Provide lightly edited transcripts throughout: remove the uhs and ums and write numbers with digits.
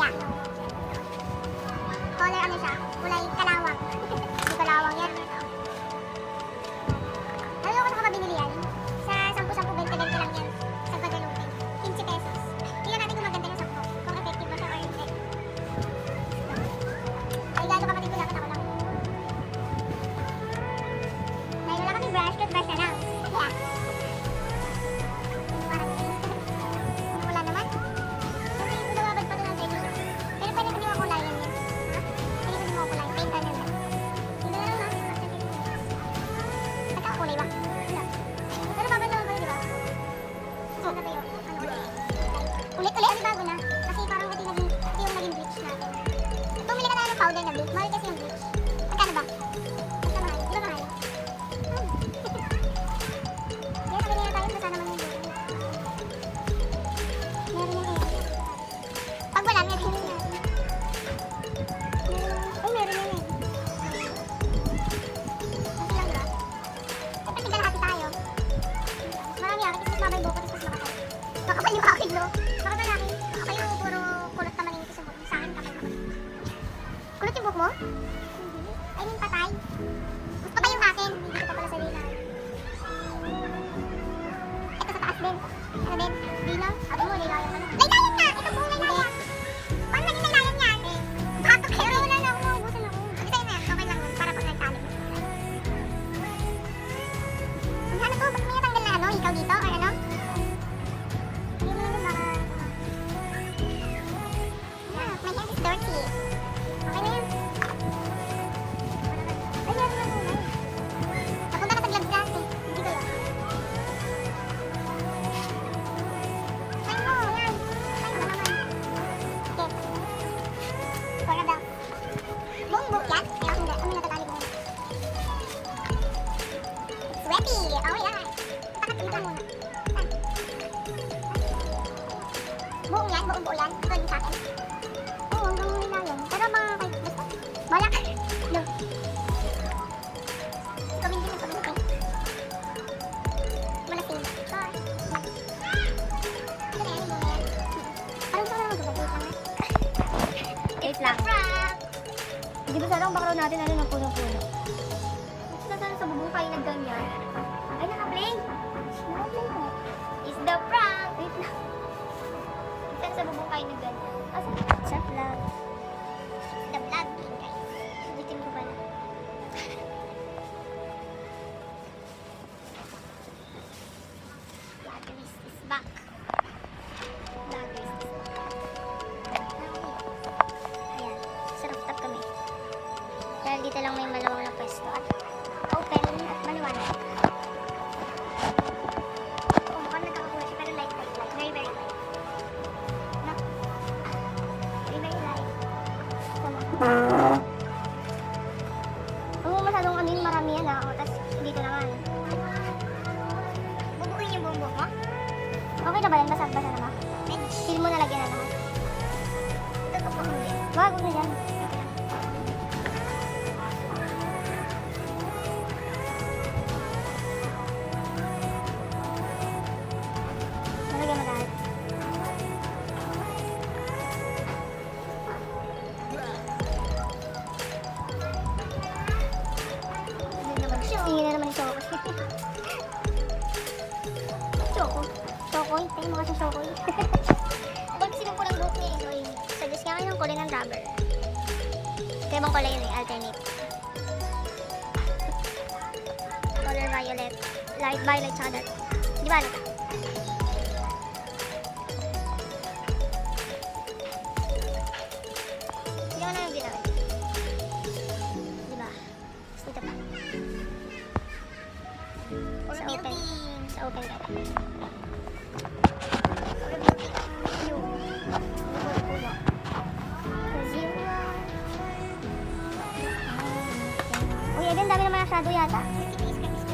Yeah. Color ano siya? Kulay kalawang. Yung kalawang yan. Ano ko nakabinili yan? Sa 10-10, 20-20 lang yan. Sa Guadalupe. 15 pesos. Tingnan natin kung maganda yung 10. Kung effective ba siya or hindi. Ay, gano'n kapatid ko dapat ako lang. Dahil wala kami brush, toothbrush na lang. Yeah. Wala naman. Kasi ito nawabad pa ito ng 30. Pero pwede ko di makulayan yan. Ha? Pwede ko di makulayan. Paint na lang. Hindi na lang ha. Nagkakakulay ba? Wala. Pero babad naman ba, di ba? Ano ba yun? Ulit-ulit? Kasi bago na. Kasi parang ito yung naging bleach natin. Bumili ka tayo ng powder na bleach. Mahal kasi yung bleach. Magkano ba? Basta mahal. Di ba mahal? Kaya sabi nila tayo, basta naman yung bleach. Meron yan eh. Pag wala, meron yan natin. Ay, meron yan eh. Kasi lang ba? Eh, pati kalahati tayo. Marami akit, mas mabay buko, tapos mas makapal. Makapal yung akit, no? Makapal akin. Kayo, puro kulot naman yung sa buhok. Sa akin, kapal naman. Kulot yung buhok mo? Hindi. I mean, patay. Mas patay yung akin. Hindi ko pa pala sarili na. Ito sa taas din. Ano din? Dilaw? Sabi mo, laylayan ka na. Laylayan nga! Ito buong laylayan. Paano naging laylayan yan? Bato kayo. Pero wala na ako, maubusan ako. Sabi sa'yo na yan, okay lang yun. Para pag nagsabi mo. Ano to? Ba't may natanggal na ano? Ikaw dito? Or ano? Hindi mo naman baka... Yeah, my hair is dirty. Okay na yan. Ay, meron na muna. Napunta ka sa gloves dance eh. Hindi ko yun. Ay mo, yan. Ay mo naman. Okay. Para daw. Buong buhok yan? Ay, hindi. Ano natatali ko? It's wetty. Oh, yeah. Takatin ka muna. Saan? Buong yan? Buong buo yan? Ito din sa akin? Oo, hanggang nila yan. Pero mga kay... Basta. Bala ka. No. Ikaw hindi na pag-bukin. Malasin. Sorry. Ito na yan, yung buong yan. Parang ito na naman gabagay lang. Wait lang. Di ba sarang background natin ano ng puno-puno? Gusto sana sa bubong kayo nagganyan. Ay, naka-play! Naka-play ko. Is the prank! Wait lang. Gusto sa bubong kayo nagganyan. Asan? Sa vlog. The vlog, guys. Ulitin ko pala. Vloggerist is back. Vloggerist is back. Ayan. Sa rooftop kami. Dahil dito lang may malawang na pwesto at open at maliwanag. Oo, mukhang nagkakakulay siya, pero light. Very, very light. No? Very, very light. Tama. Oo, masyadong ano yun, marami yan ah. O, tas dito naman. Bubukin yung buong buhok mo? Okay na ba yan? Basag-basa na ba? Feel mo na lagyan na lahat. Ito po hindi. Wag, huwag na dyan. Nalagyan mo lahat. Tingin na naman yung Choco. Choco? Chocoy? Tingin mo kasi Chocoy. Pag sinong ko ng buhok niya, so suggest nga kayo ng kulay ng rubber. Kaya bang kulay yun eh? Alternate. Color violet. Light violet tsaka dark. Di ba alata? Hindi ko na yung ginawin. Di ba? Tapos dito pa. For Sa open. building. Sa open ka. For building. Yung puno. Zero. Uy, Eden, dami naman na shadow yata. Titis ka, miss ko.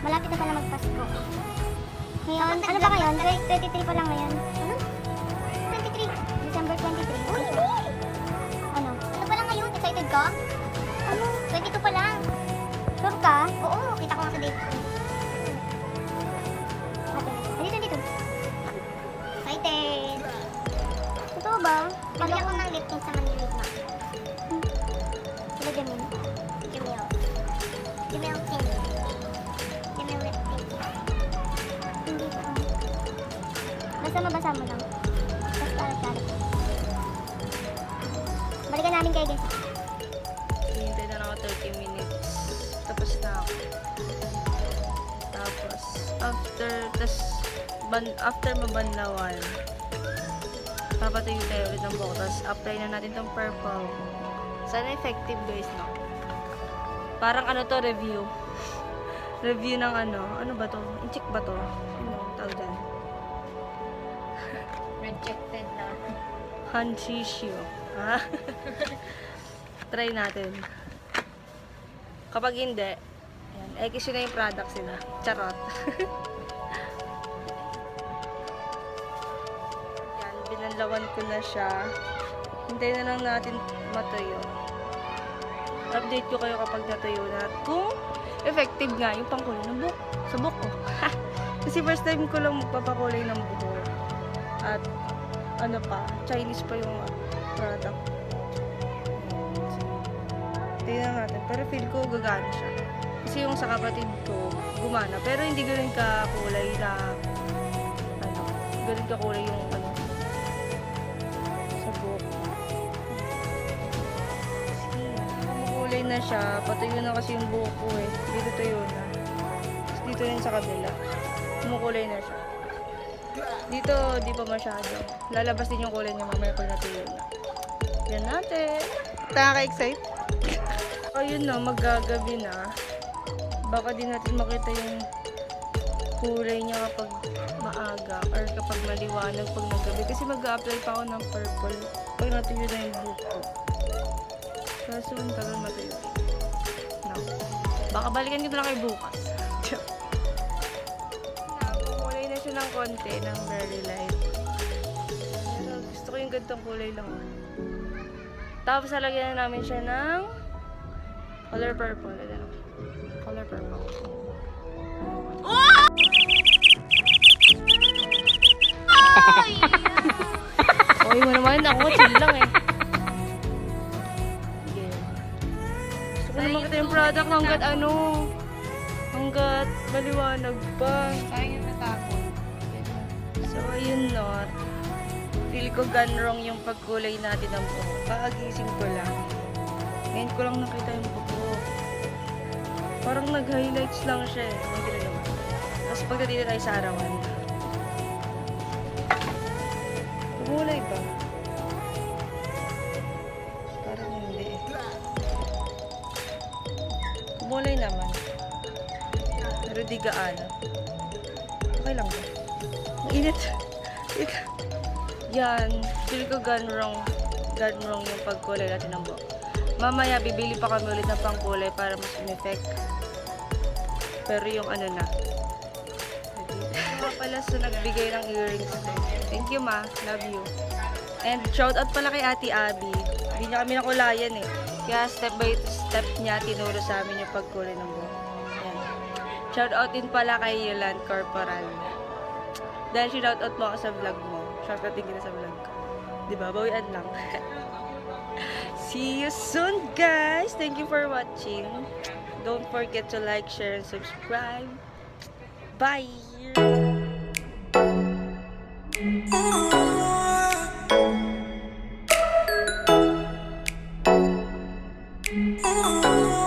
Malapit na pala magpasko. Ngayon, ano ba ngayon? 23 pa lang ngayon. Ano? 23. December 23. Uy, hindi! Ano? Ano pa lang ngayon? Excited ka? Ano? 22 pa lang. Sure ka? Oo, kita ko nga sa date ko. Dito. Excited! Totoo ba? Bibili ako ng lip tint sa Manila Mac. Sila Jamin. Jimmy tint. Jimmy lip tint. Hindi ko. Basta mabasa mo lang. Tapos kalat-kalat. Balikan namin kayo guys. Hintay na ako 30 minutes. Tapos na ako. Tapos, after mabanlawan, papatayo tayo ulit ng buhok. Tapos, apply na natin tong purple. Sana effective guys, no? Parang ano to, review. Review ng ano. Ano ba to? I-check ba to? Ano tawag dyan? Rejected na. Hanshisho. Ha? Try natin. Kapag hindi, yan, X yun na yung product sila. Charot. Yan, binanlawan ko na siya. Hintayin na lang natin matuyo. Update ko kayo kapag natuyo na. Kung effective nga yung pangkulay ng buhok. Sa buhok ko. Kasi first time ko lang magpapakulay ng buhok. At ano pa, Chinese pa yung product. Tingnan natin. Pero feel ko gagana siya. Kasi yung sa kapatid ko, gumana. Pero hindi ganun kakulay na ano, ganun kakulay yung ano sa buhok. Makulay na siya. Patuyo na kasi yung buhok ko eh. Dito tuyo na. Tapos dito rin sa kabila. Kumukulay na siya. Dito, di pa masyado. Lalabas din yung kulay niya mamaya pag natuyo na. Yan natin. Nakaka-excite. Ayun na, maggagabi na. Baka din natin makita yung kulay niya kapag maaga or kapag maliwanag pag naggabi. Kasi mag-a-apply pa ako ng purple pag natuyo na yung buhok ko. Kaso, ang tagal matuyo. No. Baka balikan ko na lang kayo bukas. Kulay na siya ng konti, ng very light. Pero gusto ko yung gantong kulay lang. Tapos lalagyan na namin siya ng color purple. Ayan. Color purple. Oy mo naman, ako chill lang eh. Sige. Gusto ko na makita yung product hanggat ano. Hanggat maliwanag pa. Parang yung natakot. So, ayun no. Feel ko gone wrong yung pagkulay natin ng buhok. Kaagising ko lang. Ngayon ko lang nakita yung buhok. Parang nag-highlights lang siya eh. May ginagawa. Tapos pagdating tayo sa arawan. Kumulay ba? Parang hindi eh. Kumulay naman. Pero di gaano. Okay lang ba? Ang init. Yan. Feel ko gone wrong yung pagkulay natin ng buhok. Mamaya, bibili pa kami ulit ng pangkulay para mas in-effect. Pero yung ano na. Mga pala so nagbigay ng earrings ko. Thank you ma. Love you. And shout out pala kay Ate Abby. Hindi niya kami nakulayan eh. Kaya step by step niya tinuro sa amin yung pagkulay ng buhok. Yan. Shout out din pala kay Yolande Corporal. Dahil shout out mo ako sa vlog mo. Shout out din kita sa vlog ko. Diba? Bawian lang. See you soon, guys. Thank you for watching. Don't forget to like, share, and subscribe. Bye. Oh